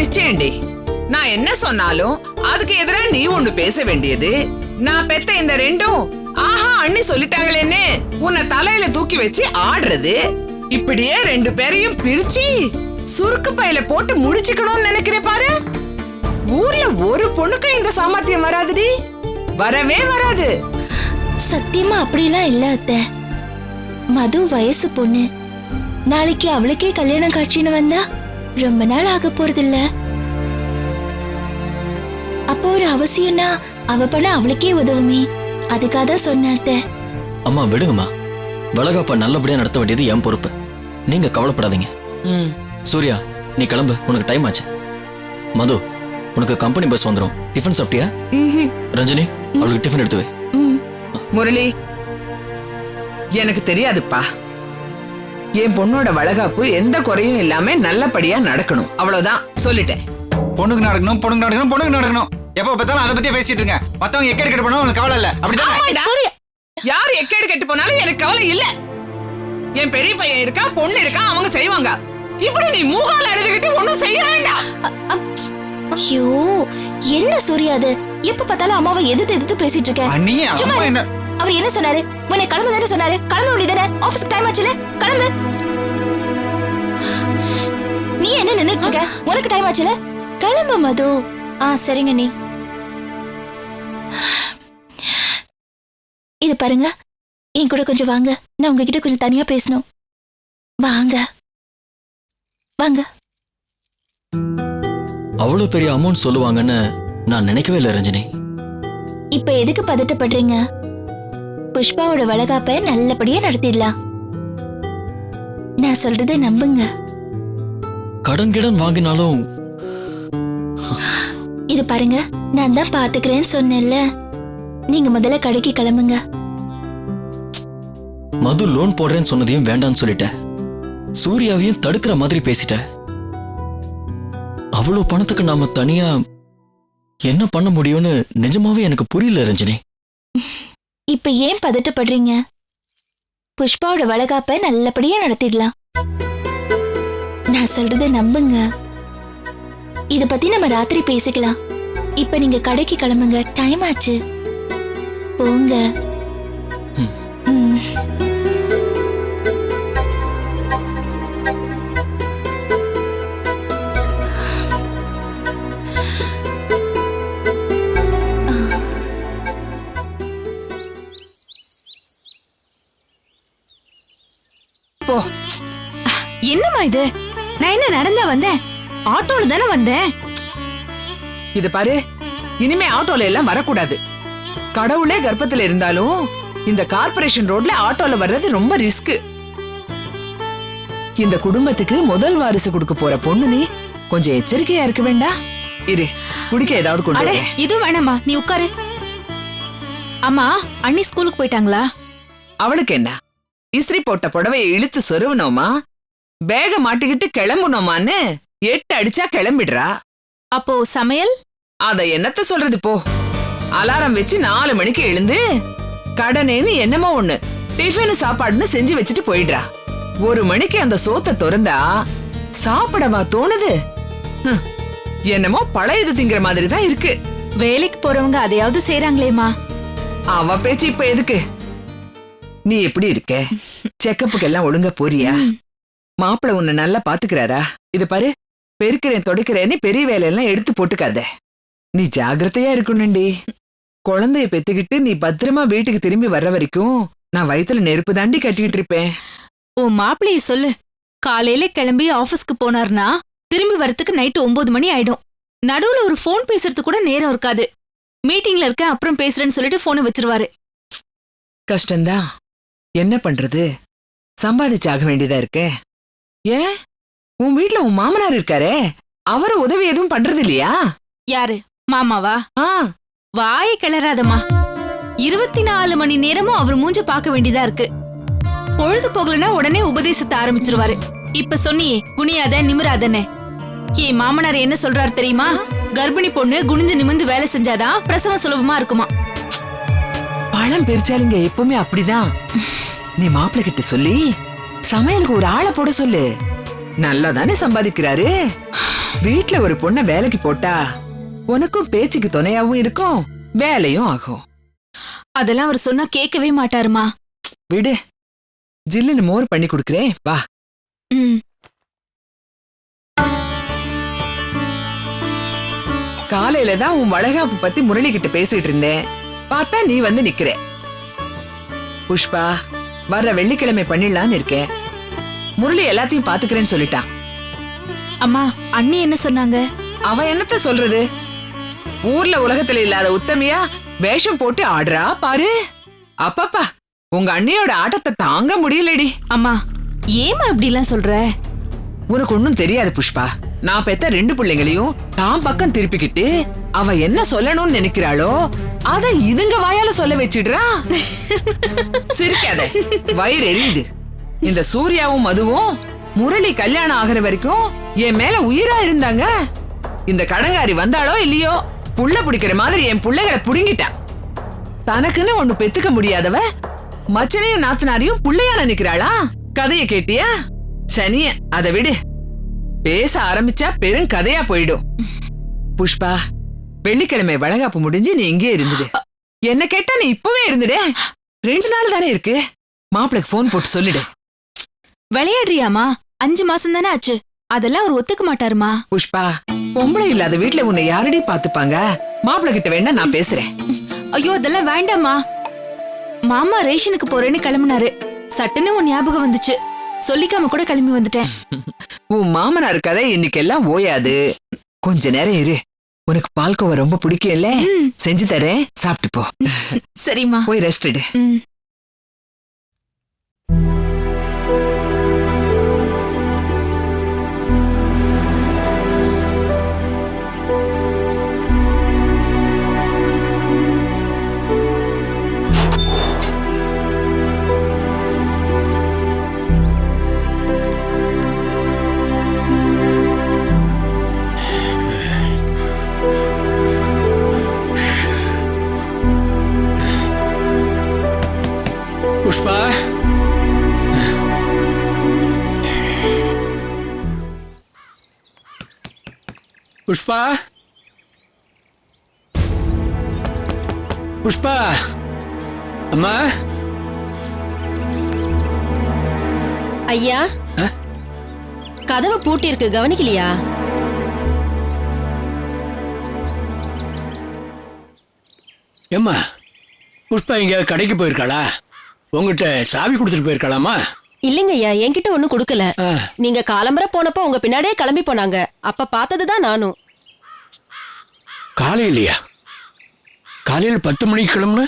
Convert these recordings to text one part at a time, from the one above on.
நிச்சயம்டி. நான் என்ன சொன்னாலும் அதுக்கு எதிரா நீ ஒண்ணு பேச வேண்டியது. நான் பெத்த இந்த ரெண்டும் ஆஹா அண்ணி சொல்லிட்டாங்களேன்னு உன்னை தலையில தூக்கி வச்சு ஆடுறது. இப்படியே ரெண்டு பேரையும் பிரிச்சு சுருக்கு பையில போட்டு முடிச்சுக்கணும்னு நினைக்கிறேன் பாரு. ஊர்ல ஒரு பொண்ணுக்கு இந்த சாமர்த்தியம் வராதுடி, வரவே வராது. சத்தியமா அப்படிலாம் இல்ல அத்தை. மது வயசு பொண்ணு, நாளைக்கு அவளுக்கே கல்யாண காட்சின்னு வந்தா ரொம்ப நாள் ஆக போறது இல்ல. அப்போ ஒரு அவசியம்னா அவ பண்ண அவளுக்கே உதவுமே, அதுக்காக தான் சொன்ன அத்தை. அம்மா விடுங்கம்மா, வளகாப்ப நல்லபடியா நடத்த வேண்டியது என் பொறுப்பு. நீங்க கவலைப்படாதீங்க. சூர்யா நீ கிளம்பு, உனக்கு டைம் ஆச்சு. மது உனக்கு கம்பெனி பஸ் வந்துடும். டிஃபன் சாப்பிட்டியா? ரஞ்சனி அவளுக்கு டிஃபன் எடுத்து வை. முரளி எனக்கு தெரியாதுப்பா. என் பொண்ணோட வளகாப்பு எந்த குறையும் இல்லாம நல்லபடியா நடக்கணும், அவ்வளவுதான் சொல்லிட்டேன். பொண்ணுக்கு நடக்கணும், பொண்ணுக்கு நடக்கணும், பொண்ணுக்கு நடக்கணும். எப்ப பார்த்தாலும் அதை பத்தியே பேசிட்டு இருங்க. மத்தவங்க எக்கேடு கெட்டு போனா உனக்கு கவலை இல்ல, அப்படிதான்? யார் எக்கேடு கெட்டு போனாலும் எனக்கு கவலை இல்ல. என் பெரிய பையன் இருக்கான், பொண்ணு இருக்கான், அவங்க செய்வாங்க. இப்படி நீ மூகால எழுதிக்கிட்டு ஒண்ணும் செய்ய வேண்டாம். ஐயோ என்ன சூர்யா அது? எப்ப பார்த்தாலும் அம்மாவை எதிர்த்து பேசிட்டு இருக்க. அவர் என்ன சொன்னாரு? உன்னை கிளம்பு தானே சொன்னாரு. கிளம்ப வேண்டியதானே, ஆபீஸ்க்கு டைம் ஆச்சுல, கிளம்பு. நீ என்ன நின்னுட்டு இருக்க? உனக்கு டைம் ஆச்சுல, கிளம்பு மது. சரிங்க நீ. இது பாருங்க, என் கூட கொஞ்சம் வாங்க. நான் உங்ககிட்ட கொஞ்சம் தனியா பேசணும். வாங்க வாங்க. அவ்வளவு பெரிய அமௌண்ட் சொல்லுவாங்கன்னு நான் நினைக்கவே இல்லை ரஞ்சனி. இப்ப எதுக்கு பதட்டப்படுறீங்க? புஷ்பாவோட வளகாப்பை நல்லபடியா நடத்திடலாம். நான் சொல்றதை நம்புங்க. கடன் வாங்கினாலும் இது பாருங்க, நான் தான் பாத்துக்கிறேன்னு சொன்னேன்ல. நீங்க முதல்ல கடைக்கு கிளம்புங்க. மது லோன் போடுறேன்னு சொன்னதையும் வேண்டான்னு சொல்லிட்ட. சூர்யாவையும் தடுக்கிற மாதிரி பேசிட்ட. அவ்வளவு பணத்துக்கு நாம தனியா என்ன பண்ண முடியும்னு நிஜமாவே எனக்கு புரியல ரஞ்சனி. இப்ப ஏன் பதட்டப்படுறீங்க? புஷ்பாவோட வளகாப்பை நல்லபடியா நடத்திடலாம். நான் சொல்றதை நம்புங்க. இத பத்தி நம்ம ராத்திரி பேசிக்கலாம். இப்ப நீங்க கடைக்கு கிளம்புங்க, டைம் ஆச்சு. போங்க. என்னம்மா இது? நான் என்ன நடந்தா வந்தேன்? ஆட்டோல தானே வந்தேன். இது பாரு, இனிமே ஆட்டோல எல்லாம் வரக்கூடாது. கடவுளே கர்ப்பத்துல இருந்தாலும் இந்த கார்ப்பரேஷன் ரோட்ல ஆட்டோல வர்றது ரொம்ப ரிஸ்க். இந்த குடும்பத்துக்கு முதல் வாரிசு கொடுக்க போற பொண்ணு நீ கொஞ்சம் எச்சரிக்கையா இருக்க வேண்டாம்? இரு, குடிக்க ஏதாவது கொண்டு வா. இது வேணாமா, நீ உட்காரு. அம்மா அண்ணி ஸ்கூலுக்கு போயிட்டாங்களா? அவளுக்கு என்ன, இஸ்திரி போட்ட புடவையை இழுத்து சொருவனோமா, பேக மாட்டிக்கிட்டு கிளம்புனோமான்னு 8 அடிச்சா கிளம்பிடுறா. அப்போ சமையல்? அத என்னத்த சொல்றது போ. அலாரம் வச்சு 4 மணிக்கு எழுந்து கடனேன்னு என்னமோ ஒண்ணு டிஃபன் சாப்பாடுன்னு செஞ்சு வச்சுட்டு போயிடுறா. 1 மணிக்கு அந்த சோத்தை திறந்தா சாப்பிடவா தோணுது? என்னமோ பழையது திங்கிற மாதிரி தான் இருக்கு. வேலைக்கு போறவங்க அதையாவது செய்யறாங்களேமா. அவ பேச்சு இப்ப எதுக்கு? நீ எப்படி இருக்க? செக்கப்புக்கு எல்லாம் ஒழுங்கா போறியா? மாப்பிள்ள உன்னை நல்லா பாத்துக்கிறாரா? இது பாரு, பெருக்கிறேன் தொடைக்கிறேன்னு பெரிய வேலையெல்லாம் எடுத்து போட்டுக்காத. நீ ஜாகிரதையா இருக்கணும்டி. குழந்தைய பெத்துக்கிட்டு நீ பத்திரமா வீட்டுக்கு திரும்பி வர்ற வரைக்கும் நான் வயித்துல நெருப்பு தாண்டி கட்டிக்கிட்டு இருப்பேன். உன் மாப்பிள்ளைய சொல்லு, காலையில கிளம்பி ஆபீஸ்க்கு போனார்னா திரும்பி வரத்துக்கு நைட்டு 9 மணி ஆயிடும். நடுவுல ஒரு போன் பேசுறதுக்கு கூட நேரம் இருக்காது. மீட்டிங்ல இருக்க, அப்புறம் பேசுறேன்னு சொல்லிட்டு போனை வச்சிருவாரு. கஷ்டம்தான், என்ன பண்றது? சம்பாதிச்சாக வேண்டியதா இருக்கே. ஏன் உன் வீட்டுல உன் மாமனார் இருக்காரே, அவரு உதவி எதுவும் பண்றது இல்லையா? யாரு மாமாவா? வாயை கிளறாதம்மா. 24 மணி நேரமும் அவர் மூஞ்ச பார்க்க வேண்டியதா இருக்கு. பொழுது போகலன்னா உடனே உபதேசத்தை ஆரம்பிச்சிருவாரு. இப்ப சொன்னியே குனியாத நிமிராதன்னு. என் மாமனார் என்ன சொல்றாரு தெரியுமா? கர்ப்பிணி பொண்ணு குனிஞ்சு நிமிந்து வேலை செஞ்சாதான் பிரசவம் சுலபமா இருக்குமா. பழம் பெரிச்சாலுங்க எப்பவுமே அப்படிதான். நீ மாப்பிள்ள கிட்ட சொல்லி சமையலுக்கு ஒரு ஆளை போட சொல்லு. நல்லா தானே சம்பாதிக்கிறாரு. வீட்ல ஒரு பொண்ண வேலைக்கு போட்டா உனக்கும் பேச்சுக்கு துணையாவும் இருக்கும், வேலையும் ஆகும். அதெல்லாம் அவர் சொன்னா கேட்கவே மாட்டாருமா. விடு, ஜில்லுன்னு மோர் பண்ணி குடுக்கறேன், வா. ம். காலையில தான் உன் வளகாப்பு பத்தி முரளி கிட்ட பேசிட்டு இருந்தேன், பார்த்தா நீ வந்து நிக்கிற. புஷ்பா, வர்ற வெள்ளிக்கிழமை பண்ணிடலான்னு இருக்கேன். முரளி எல்லாத்தையும் பாத்துக்கிறேன்னு சொல்லிட்டான். அம்மா, அண்ணி என்ன சொன்னாங்க? அவன் என்னத்த சொல்றது? ஊர்ல உலகத்துல இல்லாத உத்தமியா வேஷம் போட்டு ஆடுறா பாரு. அப்பப்பா, உங்க அண்ணியோட ஆட்டத்தை தாங்க முடியலடி. அம்மா, ஏமா இப்படி எல்லாம் சொல்ற? உனக்கு ஒண்ணும் தெரியாது புஷ்பா. நான் பெத்த 2 பிள்ளைங்களையும் தான் பக்கம் திருப்பிக்கிட்டு அவ என்ன சொல்லணும்னு நினைக்கிறாளோ அத இதுங்க வாயால சொல்ல வச்சிடுறா. சிரிக்காத, வயிறு எரியுது. இந்த சூர்யாவும் மதுவும் முரளி கல்யாணம் ஆகிற வரைக்கும் என் மேல உயிரா இருந்தாங்க. இந்த கடங்காரி வந்தாளோ இல்லையோ புள்ள பிடிக்கிற மாதிரி என் பிள்ளைகளை புடுங்கிட்டா. தனக்குன்னு ஒண்ணு பெத்துக்க முடியாதவ மச்சனையும் நாத்தனாரையும் புள்ளையா நினைக்கிறாளா? கதைய கேட்டியா? சனிய, அதை விடு. பேச ஆரம்பிச்சா பெரும் கதையா போயிடும். புஷ்பா, வெள்ளிக்கிழமை வளகாப்பு முடிஞ்சு நீ இங்கே இருந்துடு. என்ன கேட்டா நீ இப்பவே இருந்துடு. 2 நாள் தானே இருக்கு. மாப்பிளைக்கு போன் போட்டு சொல்லிடு. விளையாடுறியாமா? 5 மாசம் தானே ஆச்சு. அதெல்லாம் அவர் ஒத்துக்க மாட்டாருமா. புஷ்பா, பொம்பளை இல்லாத வீட்டுல உன்னை யாரடி பாத்துப்பாங்க? மாப்பிள்ளை கிட்ட வேணா நான் பேசுறேன். ஐயோ, அதெல்லாம் வேண்டாமா. மாமா ரேஷனுக்கு போறேன்னு கிளம்புனாரு. சட்டுன்னு உன் ஞாபகம் வந்துச்சு. சொல்லிக்காம கூட கிளம்பி வந்துட்டேன். உன் மாமனார் கதை இன்னைக்கெல்லாம் ஓயாது. கொஞ்ச நேரம் இரு. உனக்கு பால்கோவா ரொம்ப பிடிக்கும் இல்ல? செஞ்சு தரேன், சாப்பிட்டு போ. சரிம்மா, போய் ரெஸ்ட் எடு. புஷ்பா, புஷ்பா, புஷ்பா, அம்மா. ஐயா, கதவு பூட்டி இருக்கு, கவனிக்கலையா? ஏம்மா, புஷ்பா இங்க கடைக்கு போயிருக்காளா? உங்ககிட்ட சாவி கொடுத்துட்டு போயிருக்கலாமா? இல்லைங்க ஐயா, என்கிட்ட ஒண்ணும் கொடுக்கல. நீங்க காலம்பர போனப்போ உங்க பின்னாடியே கிளம்பி போனாங்க. அப்ப பார்த்ததுதான் நானும். காலையிலையா? காலையில 10 மணிக்கு கிளம்புன,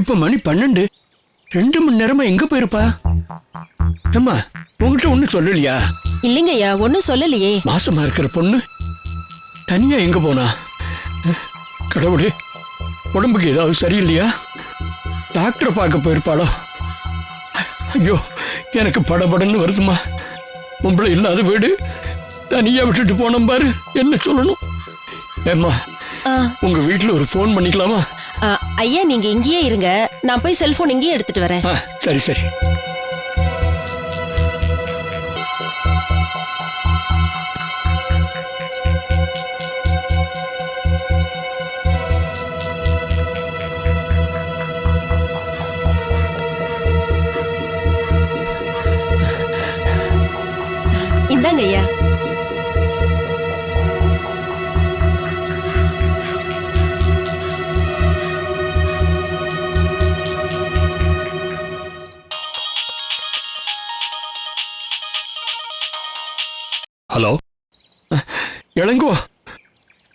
இப்ப மணி 12. 2 மணி நேரமா எங்க போயிருப்பா? ஏம்மா, உங்ககிட்ட ஒன்னும் சொல்லலையா? இல்லைங்க ஐயா, ஒன்னும் சொல்லலையே. மாசமா இருக்கிற பொண்ணு தனியா எங்க போனா? கடவுளே, உடம்புக்கு ஏதாவது சரியில்லையா? டாக்டரை பார்க்க போயிருப்பாளோ? ஐயோ, எனக்கு படபடன்னு வருதுமா. பொம்பளை இல்லாத வீடு, தனியா விட்டுட்டு போனோம் பாரு. என்ன சொல்லணும்? ஏம்மா, உங்க வீட்டுல ஒரு போன் பண்ணிக்கலாமா? ஐயா, நீங்க இங்கேயே இருங்க, நான் போய் செல்போன் இங்கேயே எடுத்துட்டு வரேன். சரி சரி. இந்தாங்க ஐயா. ஹலோ, இளங்கோ,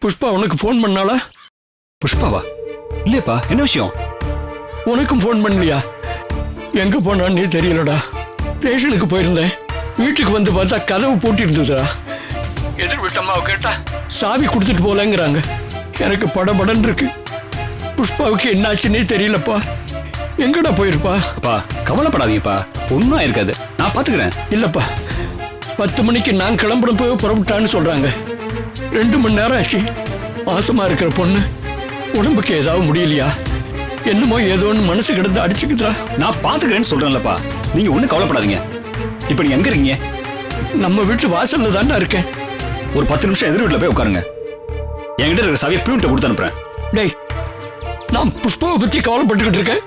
புஷ்பா உனக்கு ஃபோன் பண்ணாளா? புஷ்பாவா? இல்லையப்பா, என்ன விஷயம்? உனக்கும் ஃபோன் பண்ணலையா? எங்க போனான்னு தெரியலடா. ரேஷனுக்கு போயிருந்தேன். வீட்டுக்கு வந்து பார்த்தா கதவு பூட்டி இருந்ததுடா. எதிர் வீட்டம்மாவை கேட்டா சாவி கொடுத்துட்டு போலங்கிறாங்க. எனக்கு படபடன்னு இருக்கு. புஷ்பாவுக்கு என்னாச்சுன்னே தெரியலப்பா. எங்கடா போயிருப்பா? அப்பா, கவலைப்படாதீங்கப்பா, ஒன்றும் இருக்காது, நான் பார்த்துக்கிறேன். இல்லப்பா, 10 மணிக்கு நான் கிளம்புறப்போ புறப்பட்டான்னு சொல்றாங்க. 2 மணி நேரம் ஆச்சு. மாசமா இருக்கிற பொண்ணு உடம்புக்கு ஏதாவது முடியலையா? என்னமோ ஏதோன்னு மனசு கிடந்து அடிச்சுக்குதுடா. நான் பார்த்துக்கிறேன்னு சொல்றேன்லப்பா, நீங்க ஒன்றும் கவலைப்படாதீங்க. இப்போ நீ எங்க இருக்கீங்க? நம்ம வீட்டு வாசல்ல தாண்டா இருக்கேன். ஒரு 10 நிமிஷம் எதிர் வீட்டுல போய் உட்காருங்க. என்கிட்ட இருக்கிற சாவியை பியூன்ட்ட கொடுத்து அனுப்புறேன். டேய், நான் புஷ்பாவை பத்தி கவலைப்பட்டுக்கிட்டு இருக்கேன்.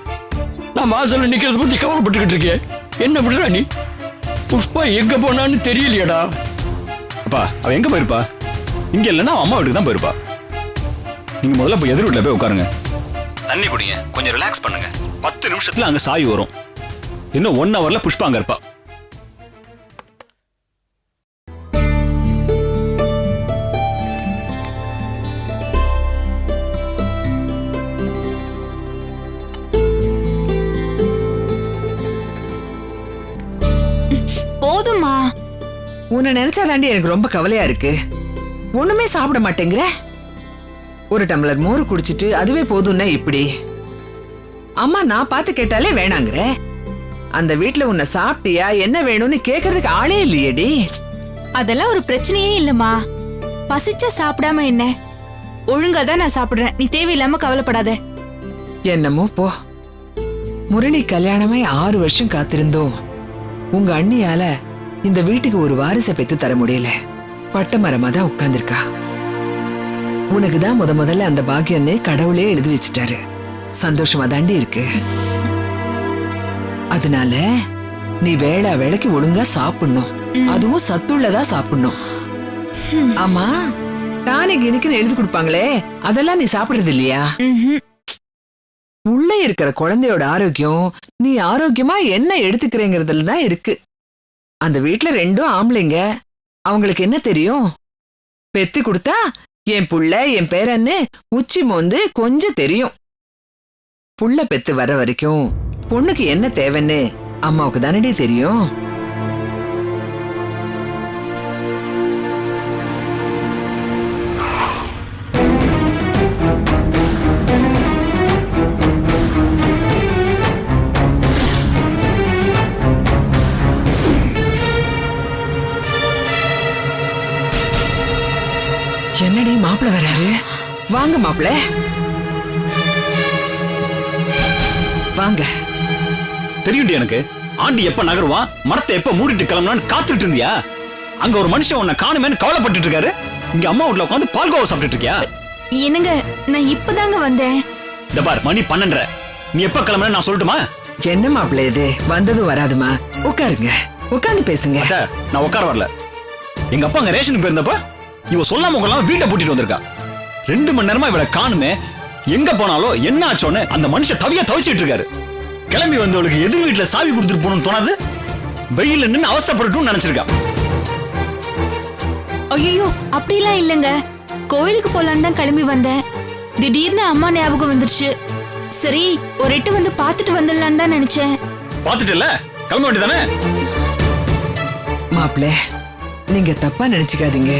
நான் வாசல்ல நிக்கிறத பத்தி கவலைப்பட்டுக்கிட்டு இருக்கேன். என்ன விடுறா நீ? புஷ்பா எங்க போனான்னு தெரியலையடா. அப்பா, அவ எங்க போயிருப்பா? இங்க இல்லைன்னா அம்மா வீட்டுக்கு தான் போயிருப்பா. நீங்க முதல்ல போய் எதிர் வீட்டுல போய் உட்காருங்க. தண்ணி குடிங்க, கொஞ்சம் ரிலாக்ஸ் பண்ணுங்க. 10 நிமிஷத்துல அங்க சாவி வரும். இன்னும் 1 ஹவர்ல புஷ்பா அங்க இருப்பா. போதுமா? உன்னை நினைச்சாதாண்டி எனக்கு ரொம்ப கவலையா இருக்கு. ஒண்ணுமே சாப்பிட மாட்டேங்கிற. ஒரு டம்ளர் மோர் குடிச்சிட்டு அதுவே போதும்னா இப்படி. அம்மா நான் பார்த்து கேட்டாலே வேணாங்கிற. அந்த வீட்ல உன்னை சாப்பிட்டியா என்ன வேணும்னு கேக்குறதுக்கு ஆளே இல்லையேடி. அதெல்லாம் ஒரு பிரச்சனையே இல்லம்மா. பசிச்சா சாப்பிடாம என்ன, ஒழுங்கா தான் நான் சாப்பிடுறேன். நீ தேவையில்லாம கவலைப்படாத. என்னமோ போ. முரளி கல்யாணமே 6 வருஷம் காத்திருந்தோம். உங்க அண்ணியால இந்த வீட்டுக்கு ஒரு வாரிசை பெத்து தர முடியல. பட்ட மரமா தான் உட்கார்ந்திருக்கா. உனக்கு தான் முதல்ல அந்த பாக்கியன்னு கடவுளே எழுதி வச்சுட்டாரு. சந்தோஷமா தாண்டி இருக்கு. அதனால நீ வேளைக்கு ஒழுங்கா சாப்பிடணும். அதுவும் சத்துள்ளதா சாப்பிடணும். ஆமா, டானிக் எனக்குன்னு எழுதி கொடுப்பாங்களே, அதெல்லாம் நீ சாப்பிடுறது இல்லையா? உள்ள இருக்கிற குழந்தையோட ஆரோக்கியம் நீ ஆரோக்கியமா என்ன எடுத்துக்கிறேங்கிறதுல தான் இருக்கு. அந்த வீட்ல 2 ஆம்பளைங்க. அவங்களுக்கு என்ன தெரியும்? பெத்து கொடுத்தா என் புள்ள என் பேரன்னு உச்சி மோந்து கொஞ்சம் தெரியும். புள்ள பெத்து வர வரைக்கும் பொண்ணுக்கு என்ன தேவைன்னு அம்மாவுக்கு தானடி தெரியும். என்னடி மாப்பிள்ள வராரு? வாங்க மாப்பிள்ள, வாங்க. தெரியும்டி எனக்கு. ஆண்டி எப்ப நகருவான், மரத்தை எப்ப மூடிட்டு கிளம்பலான்னு காத்துட்டு இருந்தியா? அங்க ஒரு மனுஷன் உன்னை காணுமேன்னு கவலைப்பட்டு இருக்காரு. இங்க அம்மா வீட்டுல உட்காந்து பால்கோவா சாப்பிட்டு இருக்கியா? என்னங்க, நான் இப்பதாங்க வந்தேன். இந்த பார், மணி 12:30. நீ எப்ப கிளம்புற நான் சொல்லட்டுமா? என்ன மாப்பிள்ள இது? வந்ததும் வராதுமா. உட்காருங்க, உட்கார்ந்து பேசுங்க. அத்தை, நான் உட்கார வரல. எங்க அப்பா அங்க ரேஷனுக்கு போயிருந்தப்ப இவ சொல்லாம உங்களாம் வீட்டை பூட்டிட்டு வந்திருக்கா. 2 மணி நேரமா இவளை காணுமே, எங்க போனாலும் என்ன ஆச்சோன்னு அந்த மனுஷன் தவிச்சிட்டு இருக்காரு. கிளம்பி வந்தவளுக்கு எதிர் வீட்டுல சாவி கொடுத்துட்டு போகணும்னு தோணாது. வெயில் நின்று அவஸ்தப்படட்டும் நினைச்சிருக்கா. ஐயோ, அப்படிலாம் இல்லங்க. கோயிலுக்கு போலான்னு தான் கிளம்பி வந்தேன். திடீர்னு அம்மா ஞாபகம் வந்துருச்சு. சரி, ஒரு எட்டு வந்து பாத்துட்டு வந்துடலான்னு தான் நினைச்சேன். பாத்துட்டு இல்ல கிளம்ப வேண்டியதானே? மாப்பிள்ள, நீங்க தப்பா நினைச்சுக்காதீங்க.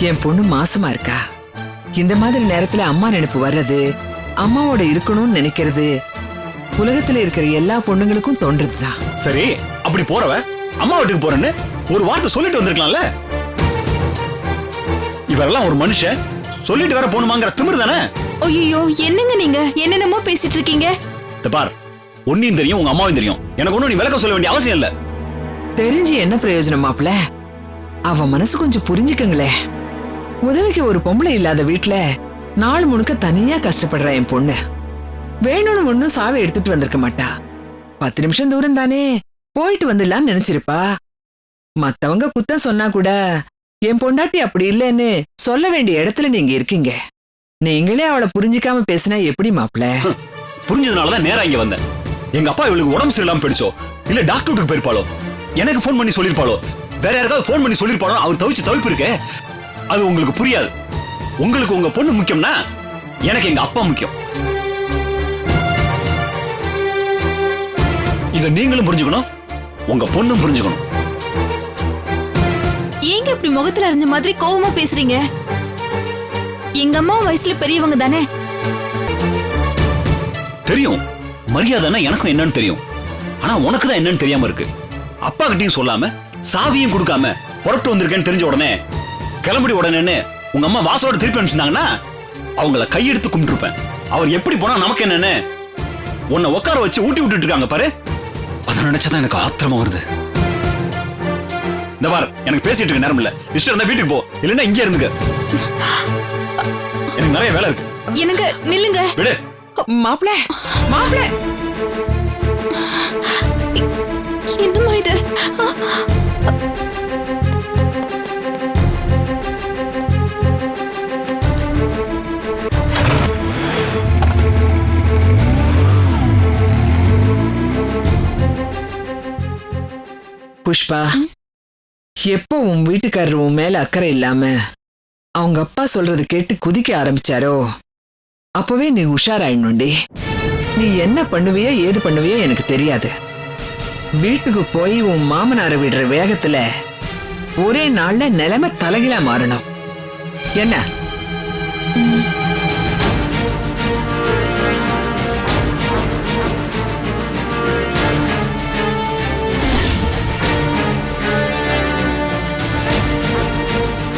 என் பொண்ணு மாசமா இருக்கா. இந்த மாதிரி நேரத்துல அம்மா நினைப்பு வர்றது, அம்மாவோட இருக்கணும்னு நினைக்கிறது உலகத்துல இருக்கிற எல்லா பொண்ணுங்களுக்கும் தோன்றதுதான். சரி, அப்படி போறவ அம்மா வீட்டுக்கு போறேன்னு ஒரு வார்த்தை சொல்லிட்டு வந்திருக்கலாம்ல. இவரெல்லாம் ஒரு மனுஷன் சொல்லிட்டு வர போணுமாங்கிற திமிரு தானே? ஐயோ, என்னங்க நீங்க என்னென்னமோ பேசிட்டு இருக்கீங்க. பார், உன்னையும் தெரியும் உங்க அம்மாவும் தெரியும். எனக்கு ஒண்ணும் நீ விளக்கம் சொல்ல வேண்டிய அவசியம் இல்ல. தெரிஞ்சு என்ன பிரயோஜனம் மாப்பிள்ள? அவ மனசு கொஞ்சம் புரிஞ்சுக்கங்களே. உதவிக்கு ஒரு பொம்பளை இல்லாத வீட்டுல நாள் முழுக்க தனியா கஷ்டப்படுற என் பொண்ணு வேணும்னு ஒண்ணும் சாவி எடுத்துட்டு வந்திருக்க மாட்டா. 10 நிமிஷம் தூரம் தானே, போயிட்டு வந்துடலான்னு நினைச்சிருப்பா. மத்தவங்க குத்தம் சொன்னா கூட என் பொண்டாட்டி அப்படி இல்லைன்னு சொல்ல வேண்டிய இடத்துல நீங்க இருக்கீங்க. நீங்களே அவளை புரிஞ்சுக்காம பேசினா எப்படி மாப்பிள்ள? புரிஞ்சதுனாலதான் நேரா இங்க வந்தேன். எங்க அப்பா இவளுக்கு உடம்பு சரியில்லாம போயிடுச்சோ, இல்ல டாக்டருக்கு போயிருப்பாளோ, எனக்கு போன் பண்ணி சொல்லிருப்பாளோ, வேற யாருக்காவது போன் பண்ணி சொல்லிருப்பாளோ, அவர் தவிப்பு இருக்கே. அது உங்களுக்கு புரியாது. உங்களுக்கு உங்க பொண்ணு முக்கியம்னா எனக்கு எங்க அப்பா முக்கியம். இத நீங்களும் புரிஞ்சுக்கணும், உங்க பொண்ணும் புரிஞ்சுக்கணும். ஏங்க இப்படி முகத்துல அறிஞ்ச மாதிரி கோவமா பேசுறீங்க? எங்க அம்மா வயசுல பெரியவங்க தானே. தெரியும், மரியாதைன்னா எனக்கும் என்னன்னு தெரியும். ஆனா உனக்கு தான் என்னன்னு தெரியாம இருக்கு. அப்பா கிட்டையும் சொல்லாம சாவியும் கொடுக்காம புறப்பட்டு வந்திருக்கேன்னு தெரிஞ்ச உடனே கிளம்பி உடனே உங்க அம்மா வாசோட திருப்பி அனுப்பிச்சிருந்தாங்கன்னா அவங்கள கையெடுத்து கும்பிட்டுருப்பேன். அவர் எப்படி போனா நமக்கு என்னன்னு உன்னை உட்கார வச்சு ஊட்டி விட்டுட்டு இருக்காங்க பாரு. அதை நினைச்சதான் எனக்கு ஆத்திரமா வருது. இந்த பார், எனக்கு பேசிட்டு இருக்க நேரம் இல்ல. இஷ்டம் இருந்தா வீட்டுக்கு போ, இல்லைன்னா இங்கே இருந்துக்க. எனக்கு நிறைய வேலை இருக்கு. எனக்கு நில்லுங்க. விடு. மாப்பிள மாப்பிள என்னம்மா இது? புஷ்பா, எப்போ உன் வீட்டுக்காரர் உன் மேல அக்கறை இல்லாம அவங்க அப்பா சொல்றது கேட்டு குதிக்க ஆரம்பிச்சாரோ அப்பவே நீ உஷாராயிடணுண்டி. நீ என்ன பண்ணுவியோ ஏது பண்ணுவியோ எனக்கு தெரியாது. வீட்டுக்கு போய் உன் மாமனாரை விடுற வேகத்துல ஒரே நாள்ல நிலைமை தலைகீழா மாறணும். என்ன?